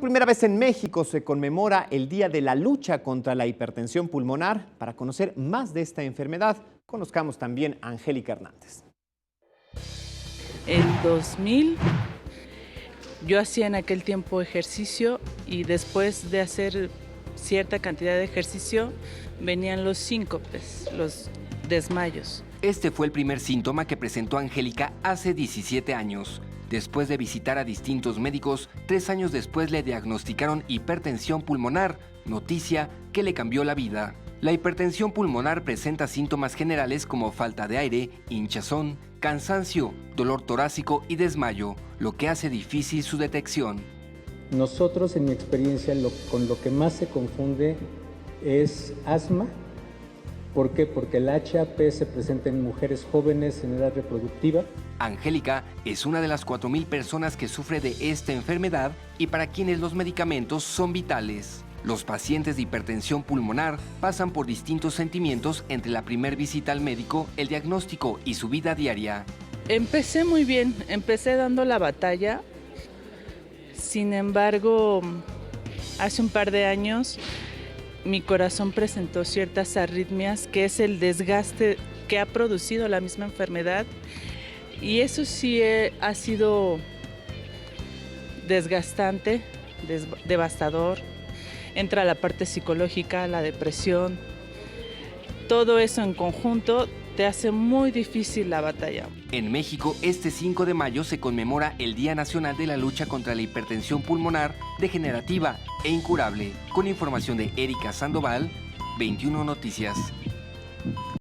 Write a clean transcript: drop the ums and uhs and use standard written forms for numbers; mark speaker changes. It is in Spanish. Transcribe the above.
Speaker 1: primera vez en México se conmemora el Día de la Lucha contra la Hipertensión Pulmonar. Para conocer más de esta enfermedad, conozcamos también a Angélica Hernández.
Speaker 2: En 2000 yo hacía en aquel tiempo ejercicio y después de hacer cierta cantidad de ejercicio venían los síncopes, los desmayos.
Speaker 3: Este fue el primer síntoma que presentó Angélica hace 17 años. Después de visitar a distintos médicos, 3 años después le diagnosticaron hipertensión pulmonar, noticia que le cambió la vida. La hipertensión pulmonar presenta síntomas generales como falta de aire, hinchazón, cansancio, dolor torácico y desmayo, lo que hace difícil su detección.
Speaker 4: Nosotros, en mi experiencia, con lo que más se confunde es asma. ¿Por qué? Porque el HAP se presenta en mujeres jóvenes en edad reproductiva.
Speaker 3: Angélica es una de las 4,000 personas que sufre de esta enfermedad y para quienes los medicamentos son vitales. Los pacientes de hipertensión pulmonar pasan por distintos sentimientos entre la primera visita al médico, el diagnóstico y su vida diaria.
Speaker 2: Empecé muy bien, empecé dando la batalla. Sin embargo, hace un par de años mi corazón presentó ciertas arritmias, que es el desgaste que ha producido la misma enfermedad. Y eso sí ha sido desgastante, devastador. Entra la parte psicológica, la depresión. Todo eso en conjunto te hace muy difícil la batalla.
Speaker 3: En México, este 5 de mayo se conmemora el Día Nacional de la Lucha contra la Hipertensión Pulmonar Degenerativa e Incurable. Con información de Erika Sandoval, 21 Noticias.